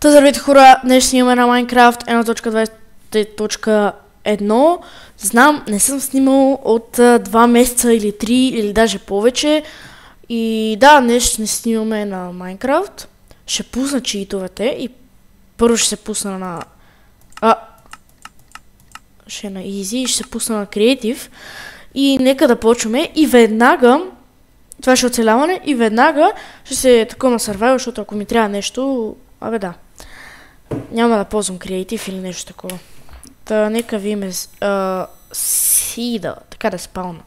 Здравейте хора, днес снимаме на Minecraft 1.20.1. Знам, не съм снимал от 2 месеца или 3 или даже повече. И да, днес ще снимаме на Minecraft. Ще пусна читовете и първо ще се пусна на... ще е на Easy и ще се пусна на Creative. И нека да почваме и веднага... Това ще е оцеляване и веднага ще се такова на Survival, защото ако ми трябва нещо... Абе да. Няма да ползвам Creative или нещо такова. Та нека видим Сида, така да спална.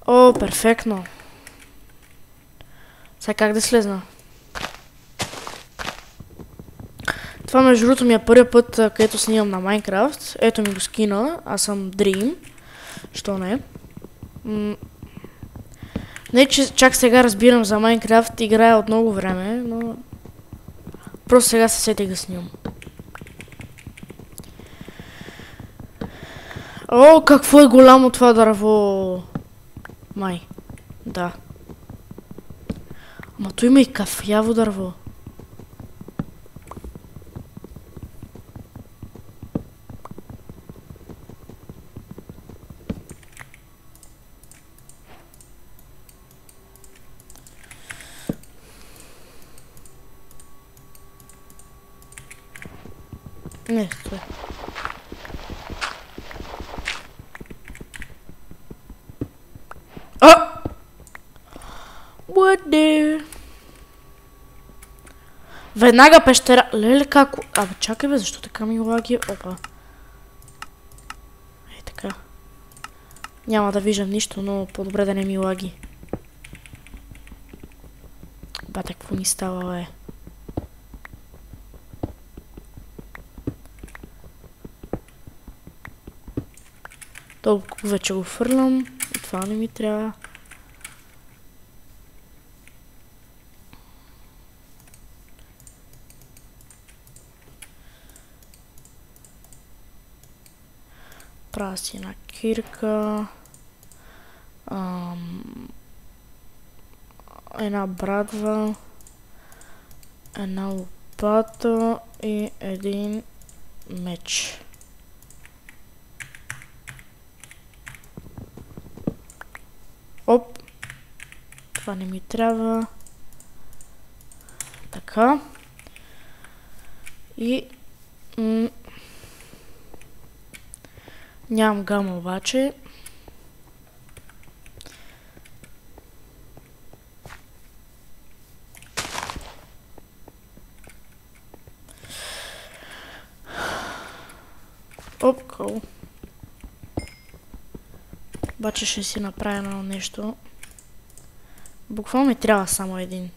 О, перфектно. Сега как да слезна? Това между другото ми е първият път, където снимам на Minecraft. Ето ми го скина, аз съм Dream. Що не? Не, че чак сега разбирам за Minecraft, играя от много време, но... Просто сега се сетих да снимам. О, какво е голямо това дърво! Май. Да. Ама то има и кафяво дърво. Не, стой. What the... Веднага пещера... Леле како... Абе чакай бе, защо така ми лаги? Опа. Ей така. Няма да виждам нищо, но по-добре да не ми лаги. Бате, какво ми става, бе? Толкова вече го фърлям. И това не ми трябва. Правя си една кирка. Една брадва. Една лопата и един меч. Оп. Това не ми трябва. Така. И... нямам гама обаче. Оп, кол. Обаче ще си направя едно нещо. Буквално ми трябва само един.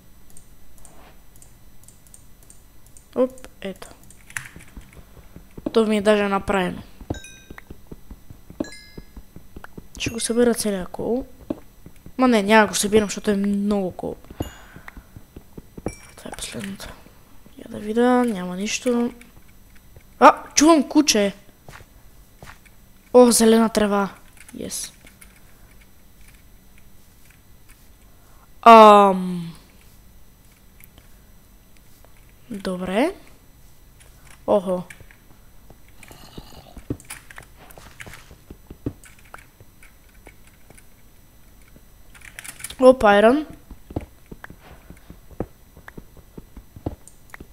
Оп, ето. То ми е даже направено. Ще го събира целия кол. Ма не, няма го събирам, защото е много кол. Това е последното. Я да видя, няма нищо. Чувам куче. О, зелена трева. Yes. Добре. Охо. Оп, айрон.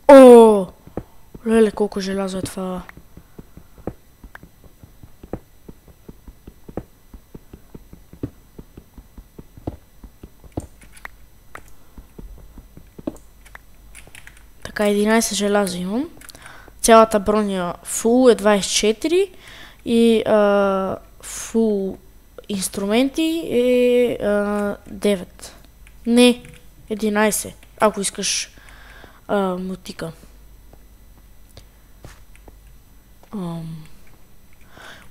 О! Леле, колко желязо е това. Така, 11 желязо имам. Цялата броня фул е 24 и фул инструменти е 9. Не, 11. Ако искаш мотика.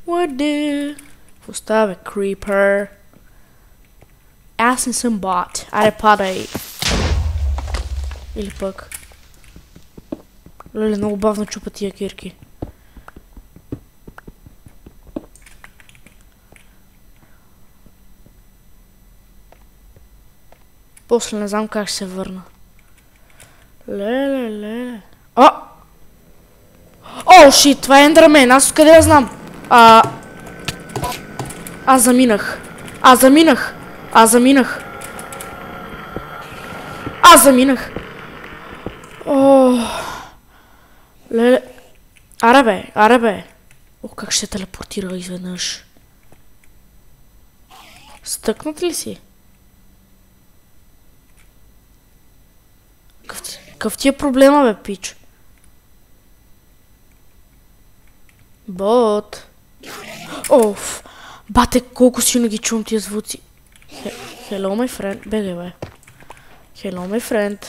What the... Поставя creeper. Аз не съм бот. Айде падай. Или пък. Леле, много бавно чупа тия кирки. После не знам как ще се върна. Леле. О, шит, това е Ендърмен, аз откъде я знам? Аз заминах. О, леле. Аре бе. Ох, как ще се телепортира изведнъж. Стъкнат ли си? Какъв ти е проблема, бе, пич? Бот. Оф. Бате, колко силно ги чувам тия звуци. Hello, my friend. Бегай, бе. Hello, my friend.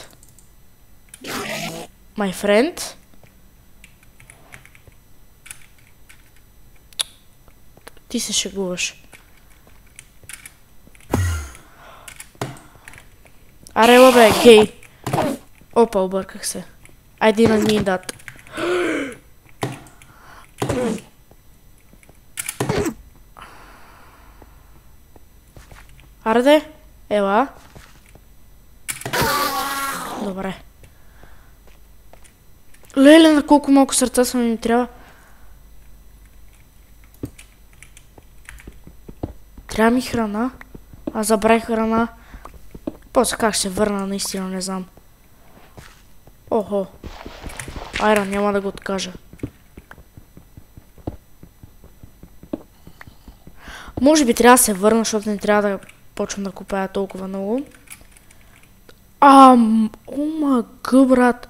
My friend? Ти се шегуваш. Арела, бе, гей. Опа, обърках се. I didn't mean that. Арде, ела. Добре. Леле, на колко малко сърца са ми трябва. Трябва ми храна. Аз забравих храна. После как ще се върна, наистина не знам. Охо. Айрон, няма да го откажа. Може би трябва да се върна, защото не трябва да почвам да купая толкова много. Омага, брат.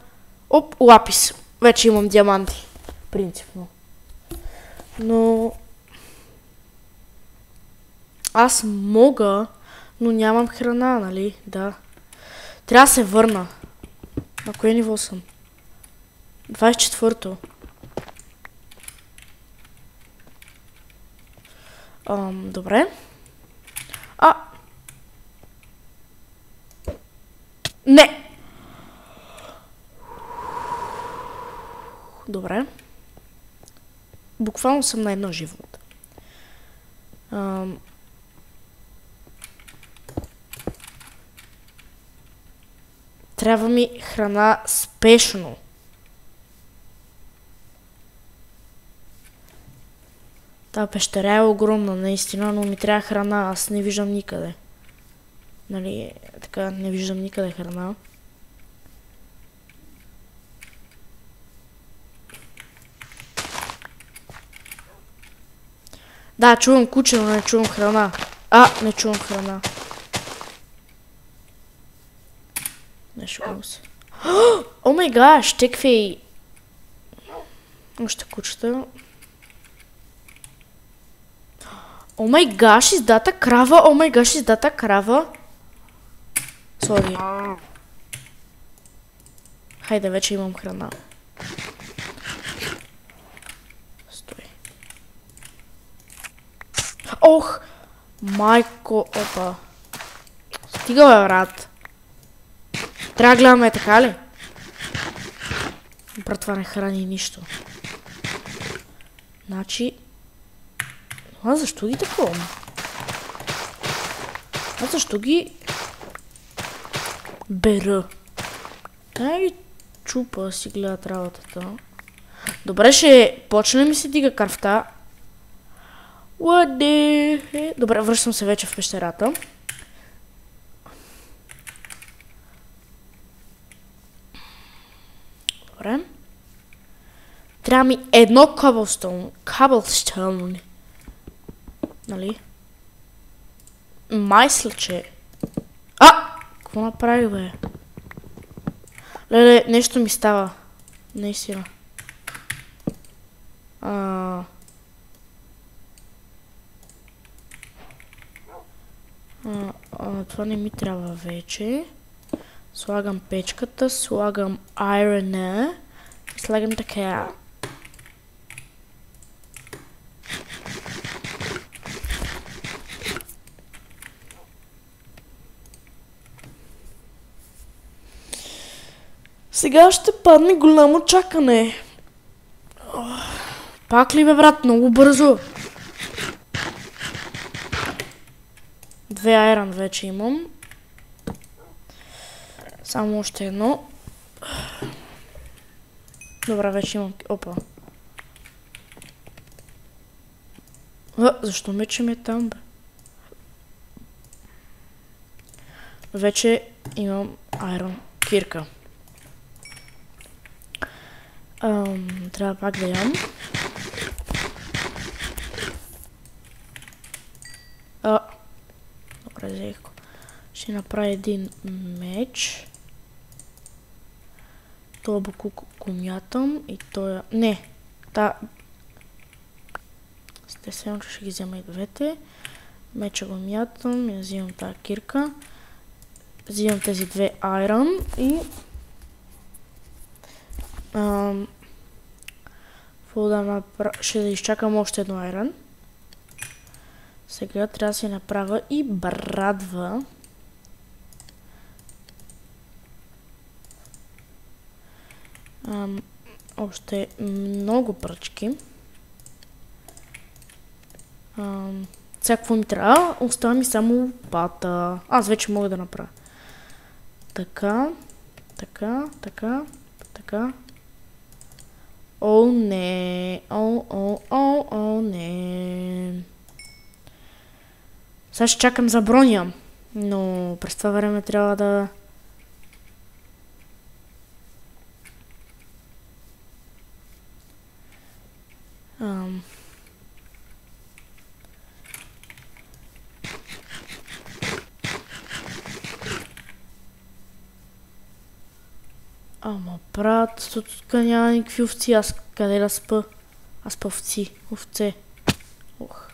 Оп, лапис. Вече имам диаманти. Принципно. Но... Аз мога, но нямам храна, нали? Да. Трябва да се върна. На кое ниво съм? 24-то. Добре. Не! Добре. Буквално съм на едно живот. Трябва ми храна спешно. Та пещера е огромна, наистина, но ми трябва храна. Аз не виждам никъде. Нали, така, не виждам никъде храна. Да, чувам куче, но не чувам храна. Не чувам храна. Не шукам се. О май гаш, текви. Още кучета. О май гаш, издата крава. Сори. Хайде, вече имам храна. Стой. Ох! Майко, опа. Стига, бе, брат. Трябва да гледаме така ли? Брат, това не храни нищо. Значи... защо ги такова? Защо ги... бера? Дай ги чупа си гледат работата. Добре, ще почне ми се дига кръвта. Добре, връщам се вече в пещерата. Добре. Трябва ми едно cobblestone. Нали? Майсля, че... Какво направи, бе? Леле, нещо ми става. Наистина. Това не ми трябва вече. Слагам печката, слагам айрона и слагам така. Сега ще падне голямо чакане. Пак ли, бе, брат? Много бързо. 2 айрон вече имам. Само още едно. Добре, вече имам... Опа. Защо мечем е там, бе? Вече имам айрон кирка. Трябва пак да ям. Добре, взех го. Ще направя един меч. Това букук го мятам и той... Не! Естествено, че ще ги взема и двете. Меча го мятам и взимам тази кирка. Взимам тези две айрон и... Ще да изчакам още едно айрон. Сега трябва да си направя и брадва. Още много пръчки. Сега какво ми трябва? Остава ми само лопата. Аз вече мога да направя. Така. О, не. О, не. Сега ще чакам за броня. Но през това време трябва да... Ама брат, тук няма никакви овци, аз къде да спа? Аз спа овце. Ох.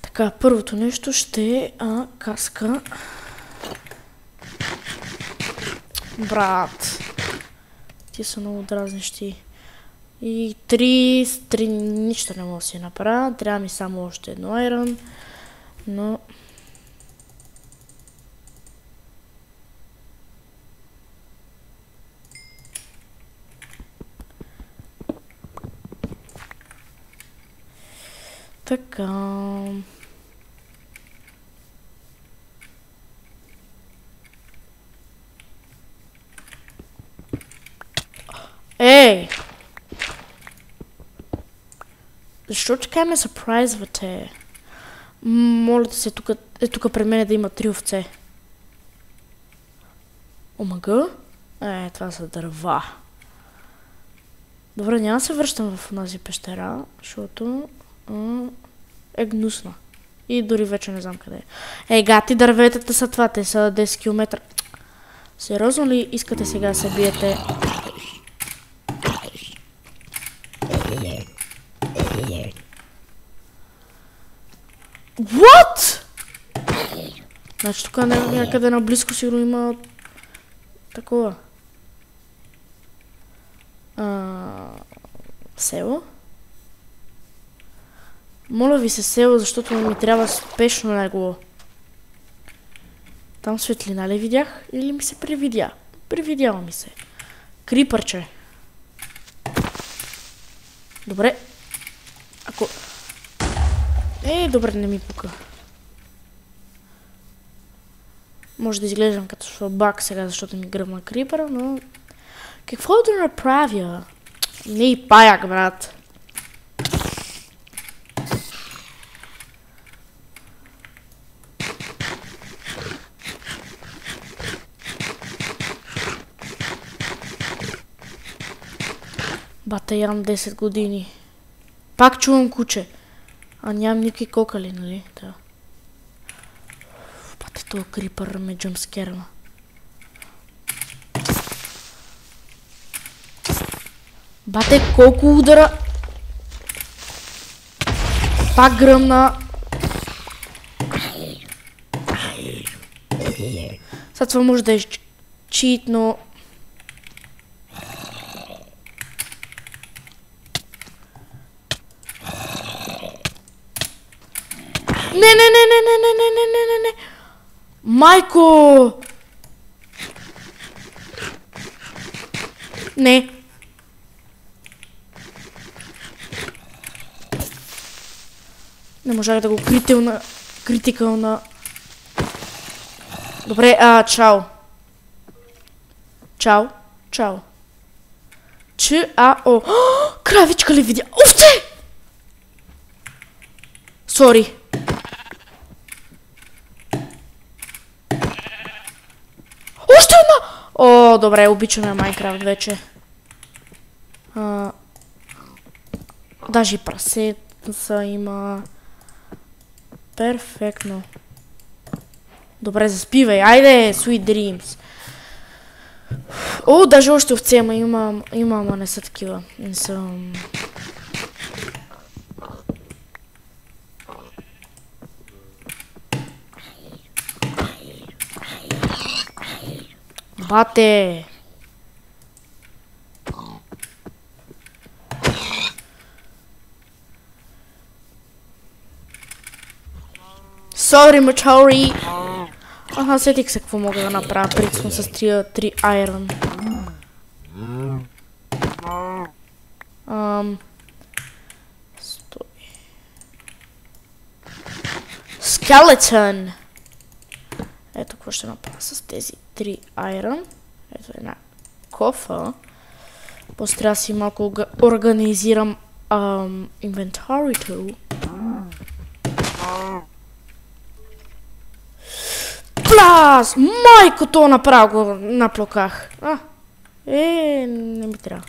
Така, първото нещо ще е каска. Брат. Ти са много дразнещи. И три нищо не мога да си направя. Трябва ми само още едно айрон. Но... Така... Ей! Защо така ме сърпрайзвате? Моля да се тук пред мен да има 3 овце. Омага? Това са дърва. Добре, няма да се връщам в тази пещера, защото е гнусна. И дори вече не знам къде е. Гати, дърветата са това, те са 10 км. Сериозно ли искате сега да се биете? What? Значи тук някъде наблизко сигурно има такова. Село? Моля ви се село, защото ми трябва спешно негово. Там светлина ли видях или ми се привидя? Привидява ми се. Крипърче. Добре. Ако... добре, не ми пука. Може да изглеждам като слабак сега, защото ми гръмна крипъра, но... Какво да направя? Не и паяк, брат. Бата, ям 10 години. Пак чувам куче. А нямам никакви кокали, нали? Да. Бате, този крипър ме джъмскерва. Бате, колко удара! Пак гръмна. Сега това може да е чит, но... Не. Майко! Не. Не можах да го критикална. Добре, чао. Чао. Чао. Ч-А-О. Кравичка ли видя? Овце! Сори. Още една! О, добре, обичаме Майнкрафт вече. Даже и прасеца има. Перфектно. Добре, заспивай. Айде, Sweet Dreams. О, даже още овце има, ама не са такива. Не са... Бате! Sorry, мачори! Аха, сетих се какво мога да направя. Прицвам с 3 iron. Стой. Skeleton! Ето какво ще направя с тези 3 iron. Ето една кофа. После трябва да си малко организирам инвентарито. Пляс! Майко, то направо го наплоках. Не ми трябва.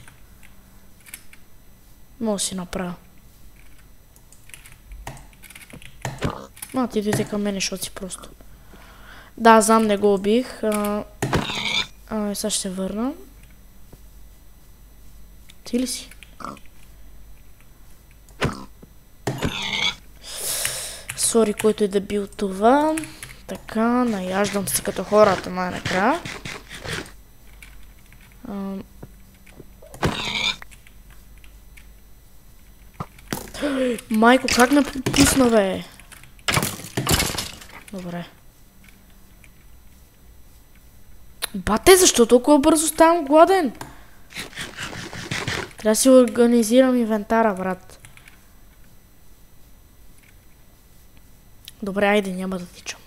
Мога да си направя. Ти дойде към мене, защото си просто. Да, знам, не го убих. Сега ще се върна. Ти ли си? Сори, който е да бил това. Така, наяждам се като хората най-накрая. Майко, как ме пусна, бе? Добре. Бате, защо толкова бързо ставам гладен? Трябва да си организирам инвентара, брат. Добре, айде, няма да тичам.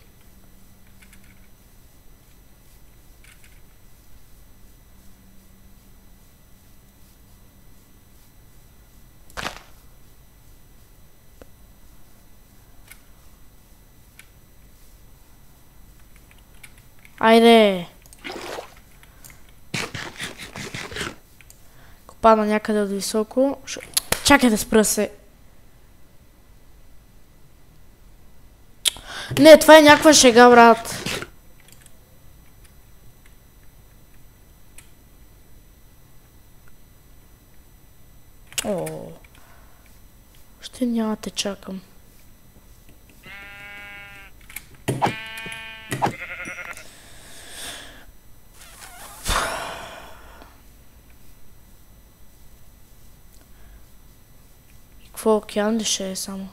Айде! Ако падна някъде от високо... Чакай да спра се. Не, това е някаква шега, брат. Ще няма те чакам. Какво океан ли ще е само?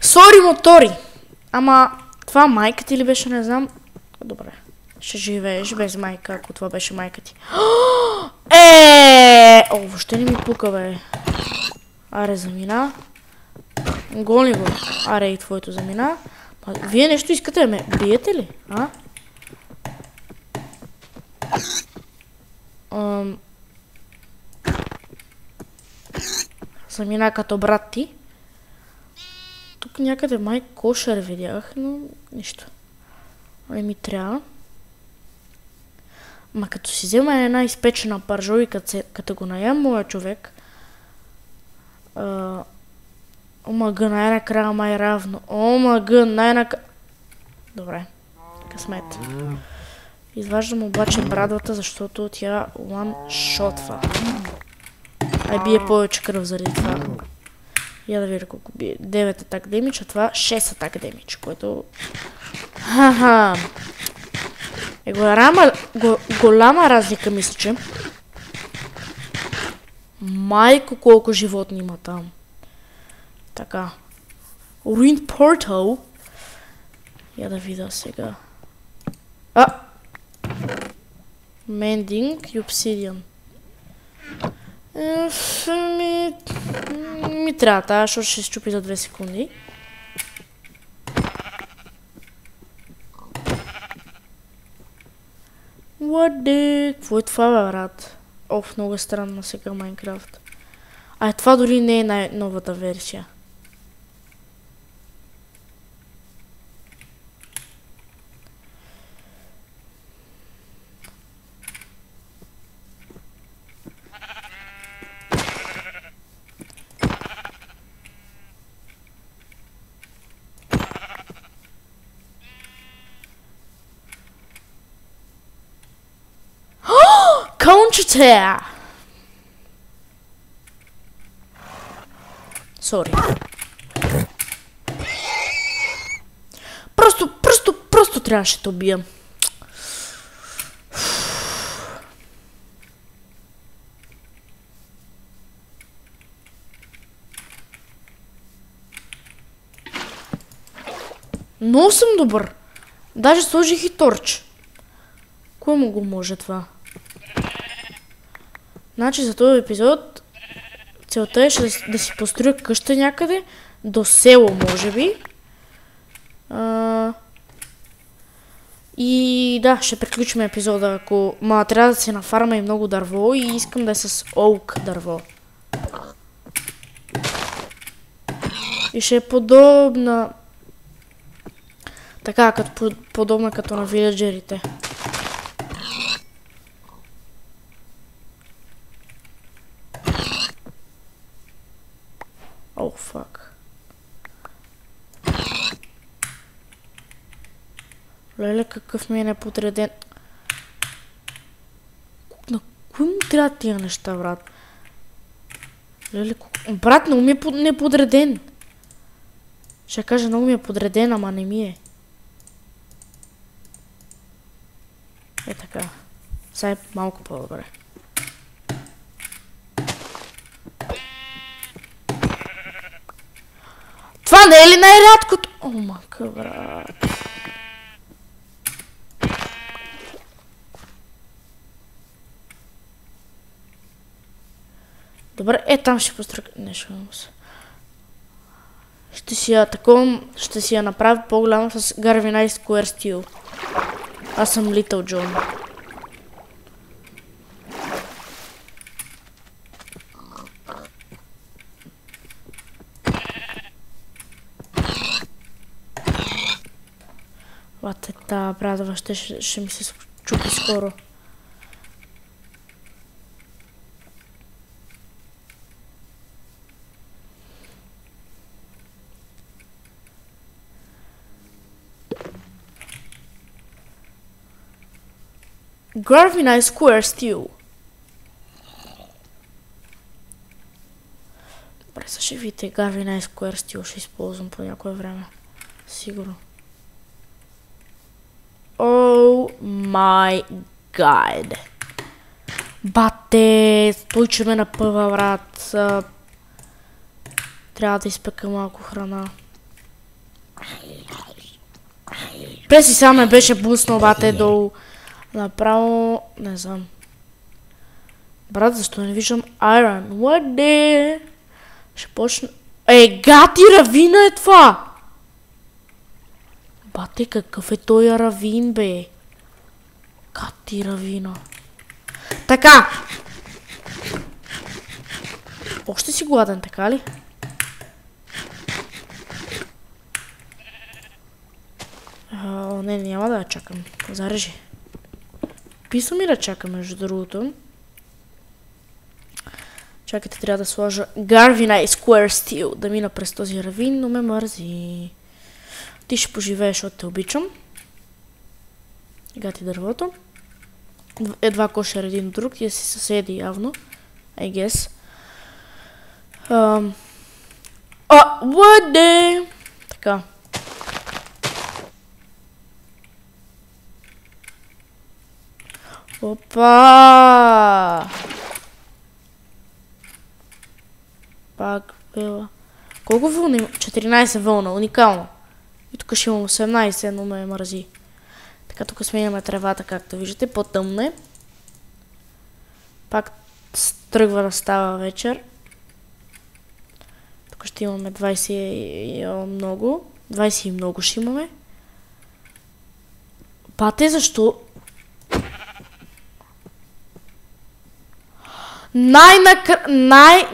Сори, мотори! Ама, това майка ти ли беше, не знам. Добре. Ще живееш без майка, ако това беше майка ти. Въобще не ми пука, бе. Аре, замина. Гони го. Аре, и твоето замина. Вие нещо искате да ме биете ли? Замина като брат ти. Тук някъде май кошер видях, но нищо. Не ми трябва. Ма като си взема една изпечена пържо и като го наям моя човек, омага, най-накрая май равно. Омага, най-накрая... Добре, късмет. Изваждам обаче брадвата, защото тя one-shotва. бие повече кръв заради това. Я да видя колко бие. 9 атак демидж, а това 6 атак демидж, което... Ха-ха. Голяма разлика, мисля, че. Майко, колко животни има там. Така. Ruined Portal. Я да видя сега. Mending и Obsidian. Ми трябва тази, защото ще се щупи за 2 секунди. What the... Какво е това, бе, брат? Много е странно сега Майнкрафт. Това дори не е най-новата версия. Кончета! Сори. Просто трябваше да убия. Много съм добър. Даже сложих и торч. Кой му го може това? Значи за този епизод целта е да си построя къща някъде, до село може би. И да, ще приключим епизода, ако трябва да се нафарма и много дърво и искам да е с олк дърво. И ще е подобна... Така, подобна като на виледжерите. Фак. Леле, какъв ми е неподреден. На кой му трябва тия неща, брат? Леле, брат, много ми е неподреден. Ще кажа, много ми е подреден, ама не ми е. Е така. Сега е малко по-добре. Това не е ли най-рядкото? О, мака, брат. Добре, там ще построя нещо. Ще си я направя по-голяма с Garvinized Square Steel. Аз съм Little John. Та брадва ще ми се чупи скоро. Garvinized Square Steel. Добре, сега ще видите Garvinized Square Steel ще използвам по някое време. Сигурно. Oh my god. Бате, той че ме напъва, брат. Трябва да изпека малко храна. Преси сега ме беше буснал, бате, долу. Направо, не знам. Брат, защо не виждам Iron? What the? Ще почна... гати, равина е това! Бате, какъв е той равин, бе? Гати, равина. Така! Още си гладен, така ли? Не, няма да я чакам. Зарежи. Писам и да чакам, между другото. Чакайте, трябва да сложа Garvinized Square Steel да мина през този равин, но ме мързи. Ти ще поживееш, защото те обичам. Гати дървото. Едва кошер един от друг, тия си съседи явно. I guess. Въде! Така. Опа! Пак била. Колко вълна има? 14 вълна, уникално. И тук ще имам 18, но ме мързи. Така, тук сменяме тревата, както виждате, по-тъмна е. Пак тръгва да става вечер. Тук ще имаме 20 и много. 20 и много ще имаме. Пате, защо? Най-накрая.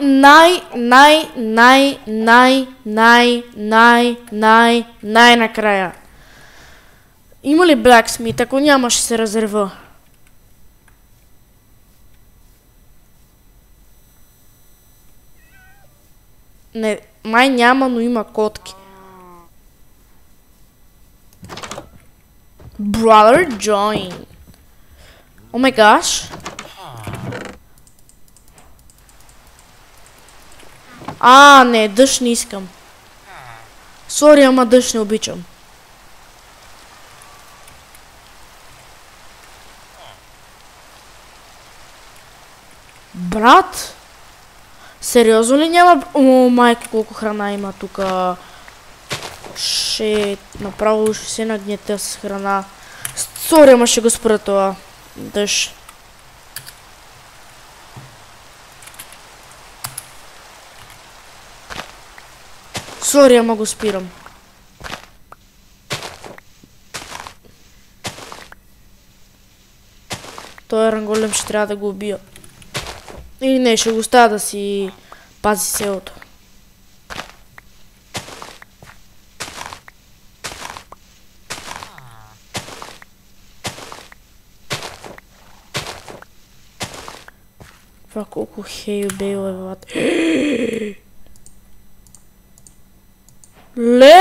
Има ли Blacksmith? Ако няма, ще се разрева. Не, май няма, но има котки. Brother join. О май гаш. Не, дъжд не искам. Сори, ама дъжд не обичам. Брат? Сериозно ли няма? О, майка, колко храна има тука. Направо ще се нагнетя с храна. Сори, ама ще го спра това. Дъжд. Сори, ама го спирам. Той ранголем ще трябва да го убия. Или не, ще го оставя да си пази селото. Това колко хейл-бейл е, брат. Леле!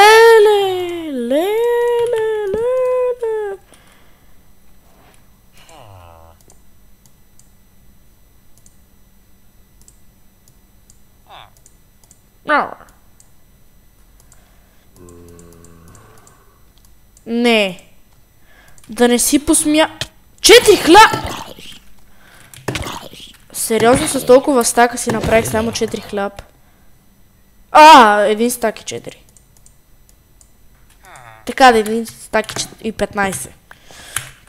Не. Да не си посмя... 4 хляб! Сериозно с толкова стака си направих само 4 хляб. Един стак и 4. Така, да, един стак и 15.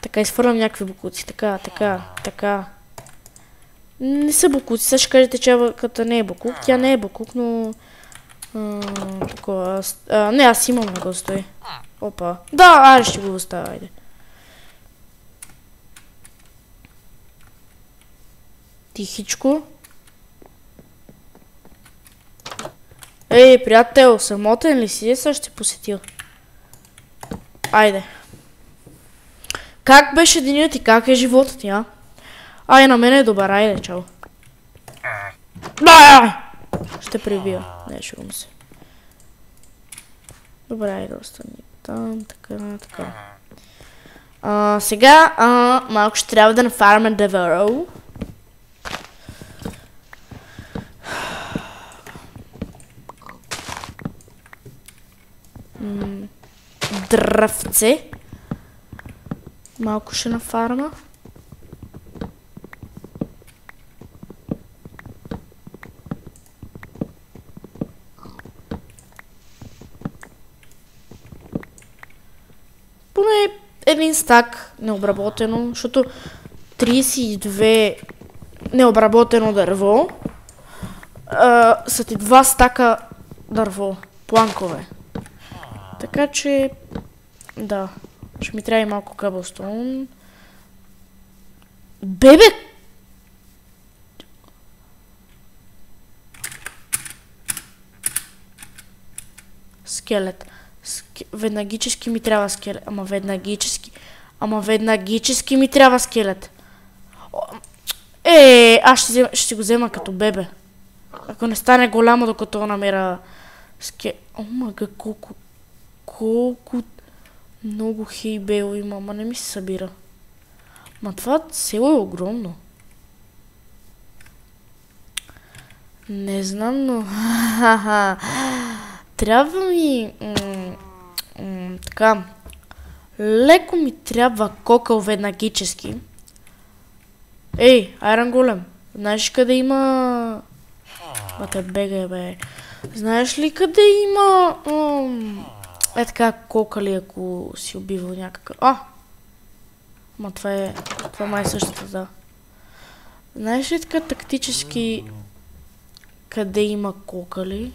Така, изфърлям някакви бокуци. Така. Не са бокуци, сега ще кажете, че като не е бокук. Тя не е бокук, но... такова... не, аз имам на го стои. Опа. Да, ще го оставя, айде. Тихичко. Ей, приятел, самотен ли си? Сега ще посетил. Айде. Как беше денят и как е животът ти, а? На мен е добър, айде, чао. Ще прибия. Не, ще го се. Добре, айде, остани там, така. Сега, малко ще трябва да нафарме деверо. Дръвце. Малко ще нафарма. Поне един стак необработено, защото 32 необработено дърво са ти 2 стака дърво, планкове. Така че, да, ще ми трябва и малко къбълстоун. Бебе! Скелет. Веднагически ми трябва скелет. Ама веднагически ми трябва скелет. Аз ще го взема като бебе. Ако не стане голямо, докато намеря скелет. Омага, колко много хейбейл има, ама не ми се събира. Ма това село е огромно. Не знам, но... Трябва ми... така... Леко ми трябва кокъл веднагически. Ей, Айрон Голем, знаеш къде има... Бате, бегай, бе. Знаеш ли къде има... така кокали, ако си убивал някакъв... Ма това е май същата, да. Знаеш ли така тактически къде има кокали?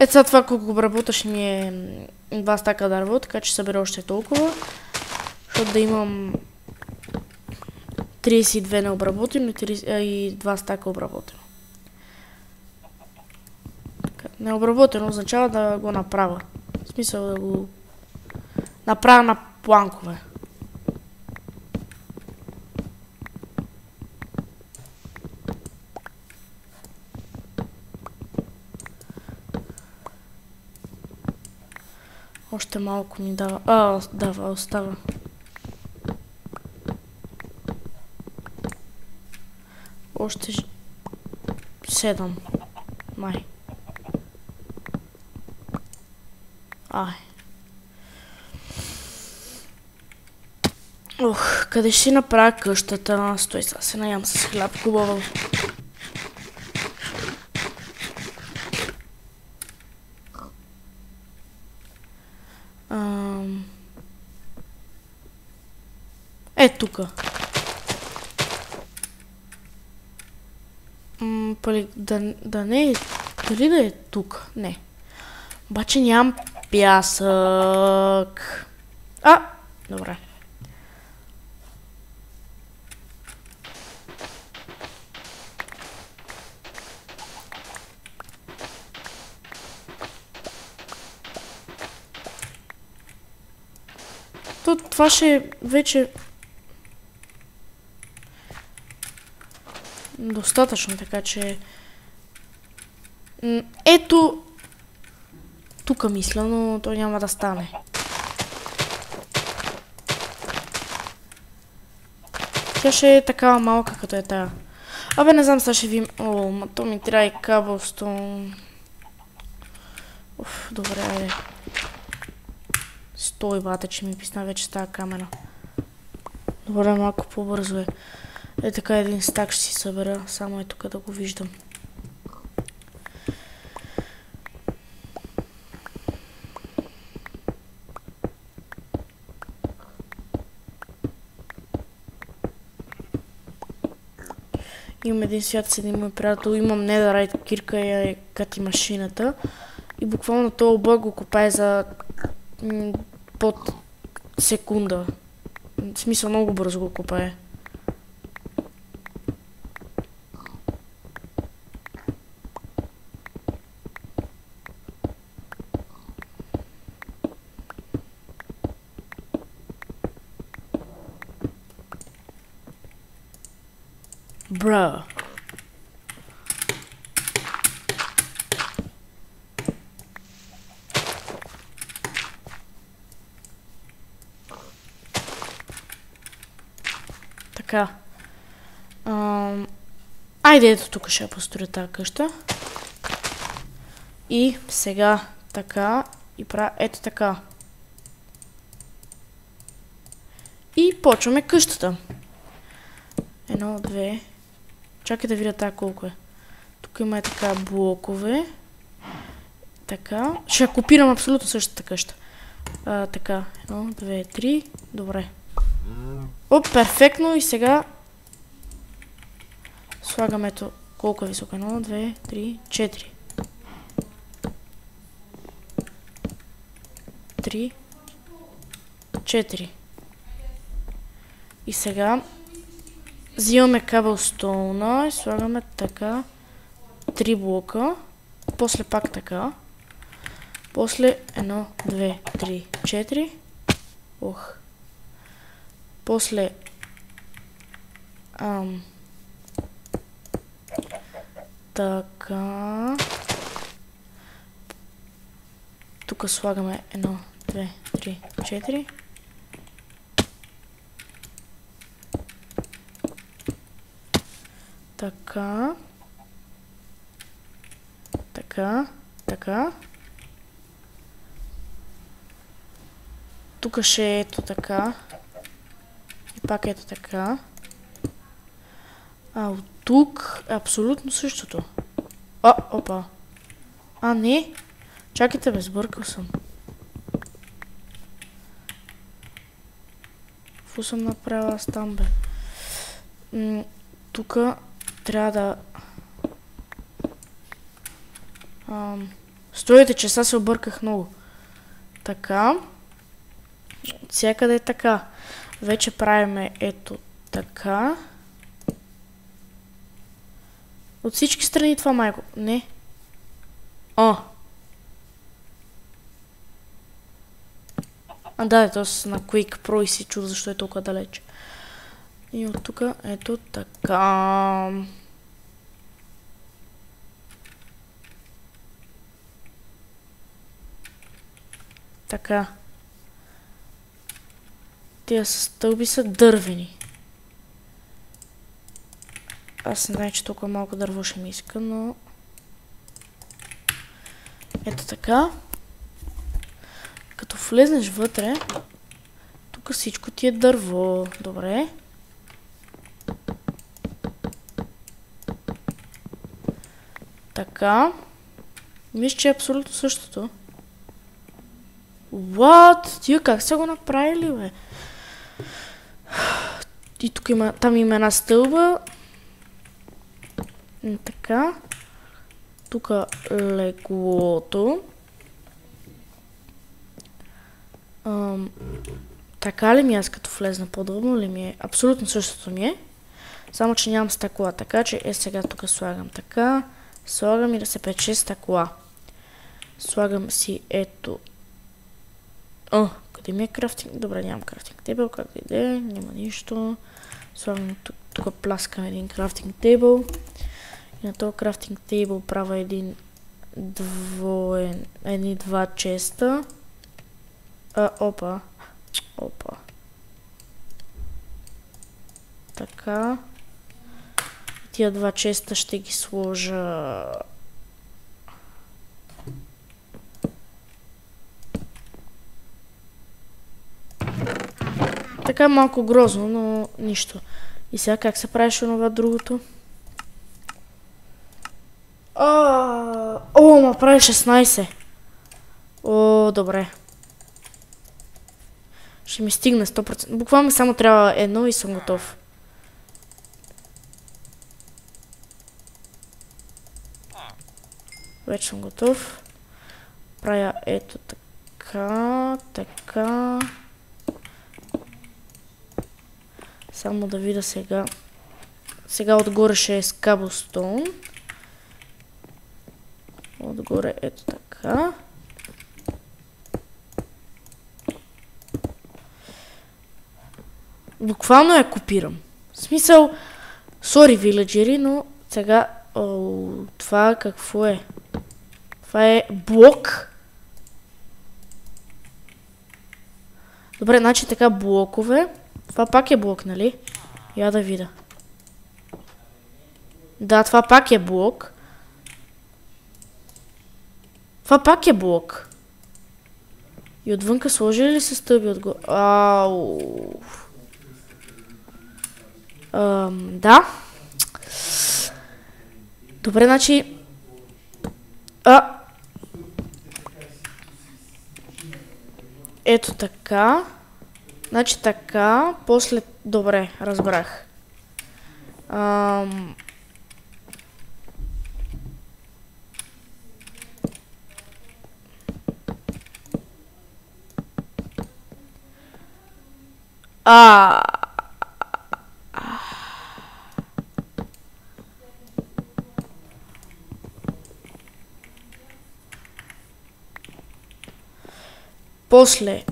Сега това колко обработаш ми е 2 стака дърво, така че събера още толкова. Защото да имам 32 необработено и 2 стака обработено. Необработено означава да го направя. В смисъл да го направя на планкове. Още малко ми дава. Остава. Още 7. Май. Къде ще си направя къщата? Стой сега, се наям с хляб хубаво. Тука. Да не е... Дали да е тук? Не. Обаче нямам пясък. Добре. Това ще е вече достатъчно, така че ето тук мисля, но то няма да стане. Тя ще е такава малка, като е тая. Не знам, сега ще ви... Ма то ми трябва и кабелстон. Добре, айде. Стой, бате, че ми писна вече става камера. Добре, малко по-бързо е. Така един стак ще си събера, само е тук да го виждам. Имам един свят с един мой приятел, имам Netherite кирка и кати машината. И буквално този облак го копае за под секунда. В смисъл много бързо го копае. Бра. Така. Айде, ето тук ще я построя тази къща. И сега така и правя ето така. И почваме къщата. 1, 2. Чакай да видя тази колко е. Тук има така блокове. Така. Ще я копирам абсолютно същата къща. Така. 1, 2, 3. Добре. Перфектно. И сега слагаме ето колко е високо. 1, 2, 3, 4. 3, 4. И сега взимаме кабелстоуна и слагаме така 3 блока. После пак така. После 1, 2, 3, 4. После така. Тук слагаме 1, 2, 3, 4. Така. Така. Така. Тук ще е ето така. И пак ето така. А от тук е абсолютно същото. Опа. А, не. Чакайте, бе, сбъркал съм. Какво съм направил аз там, бе? Тук трябва да... Стойте, че сега се обърках много. Така. Всякъде е така. Вече правиме ето така. От всички страни това майко. Не. Да, то с на Quake Pro и си чува защо е толкова далеч. И от тук ето така. Така. Тия стълби са дървени. Аз не знам, че толкова малко дърво ще ми иска, но... Ето така. Като влезнеш вътре, тук всичко ти е дърво. Добре. Така. Мисля, че е абсолютно същото. What? Тия как са го направили, бе? И тук има, там има една стълба. Така. Тук леглото. Така ли ми аз като влезна по-дълно ли ми е? Абсолютно същото ми е. Само, че нямам стъкла. Така че сега тук слагам така. Слагам и да се пече стъкла. Слагам си ето. Къде ми е крафтинг? Добре, нямам крафтинг тейбъл. Как да иде? Няма нищо. Слагам тук пляскам един крафтинг тейбъл. И на този крафтинг тейбъл правя едни два честа. Опа. Така. Тия два честа ще ги сложа... Така малко грозно, но нищо. И сега как се правеше онова другото? Ма прави 16. Добре. Ще ми стигне 100%. Буквално само трябва едно и съм готов. Вече съм готов. Правя ето така, така. Само да видя сега. Сега отгоре ще е с каблстоун. Отгоре ето така. Буквално я копирам. В смисъл, сори виледжери, но сега... това какво е? Това е блок. Добре, значи така блокове. Това пак е блок, нали? Я да видя. Да, това пак е блок. Това пак е блок. И отвънка сложили ли се стълби отгоре? Да. Добре, значи... Ето така. Значи така, после... Добре, разбрах. После...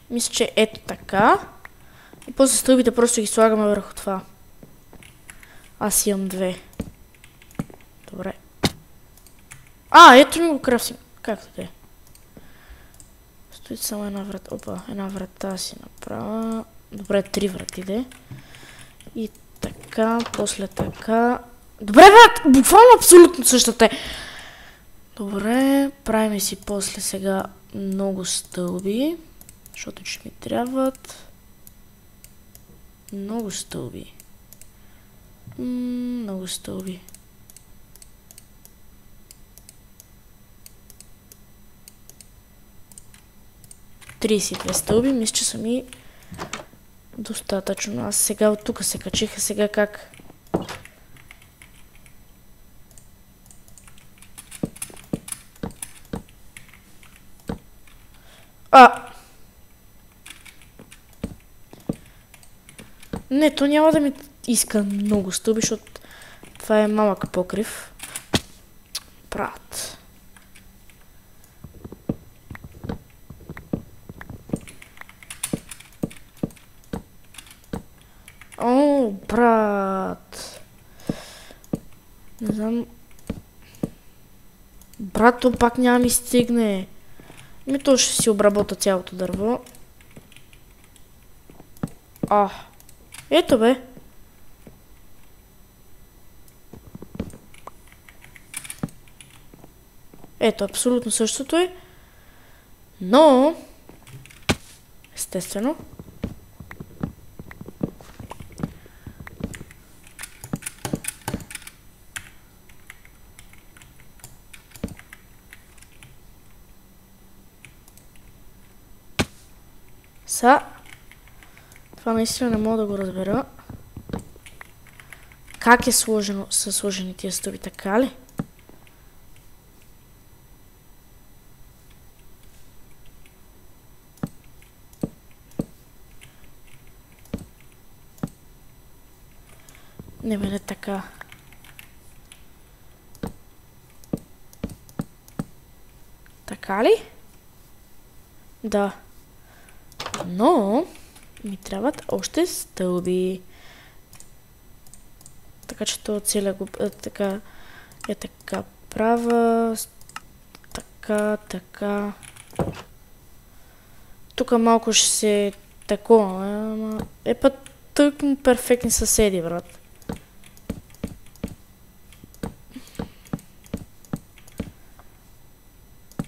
Мисля, че ето така. И после стълбите просто ги слагаме върху това. Аз имам две. Добре. Ето ми го крафтинг. Как да е? Той само една врата. Опа, една врата си направя. Добре, 3 врати, де. И така, после така. Добре, брат! Буквално абсолютно същата е. Добре, правим си после сега много стълби. Защото ще ми трябват. Много стълби. Много стълби. 32 стълби, мисля, че са ми достатъчно. Аз сега от тук се качиха, сега как? Не, то няма да ми иска много стълби, защото това е малък покрив. Брат. О, брат. Не знам. Брат, то пак няма ми стигне. Ми то ще си обработа цялото дърво. Ето бе. Ето, абсолютно същото е. Но, естествено, това наистина не мога да го разбера. Как е сложено, са сложени тия стълби, така ли? Не бе, не така. Така ли? Да. Но ми трябват още стълби. Така че то целя го... така... Е така права... Така, така... Тук малко ще се... Такова, е път тъкмо перфектни съседи, брат.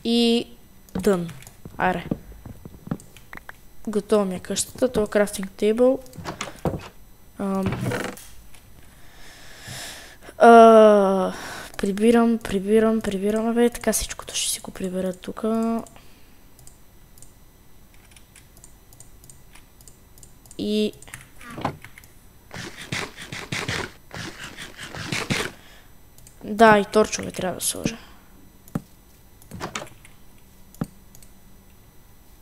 И... дън. Айде. Готова ми е къщата, това крафтинг тейбъл. Прибирам, абе, така всичкото ще си го прибера тук. И... да, и торчове трябва да сложа.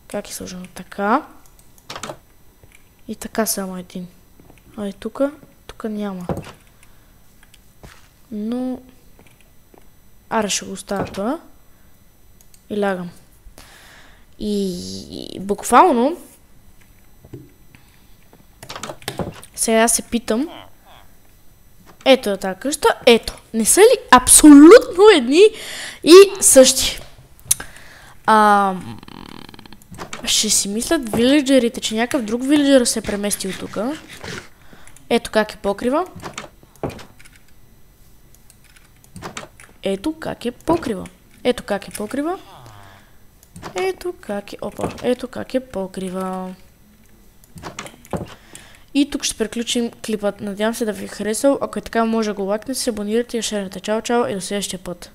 Как е сложено? Така. И така само един. А и тук няма. Но... аре ще го оставя това. И лягам. И буквално... сега се питам... ето е тази къща. Ето. Не са ли абсолютно едни и същи? Ще си мислят вилиджерите, че някакъв друг вилиджер се е преместил тук. Ето как е покрива. Ето как е покрива. Ето как е покрива. Ето как е... опа. Ето как е покрива. И тук ще приключим клипът. Надявам се да ви е харесал. Ако е така, може да го лайкнете, се абонирате и шернете. Чао, чао и до следващия път.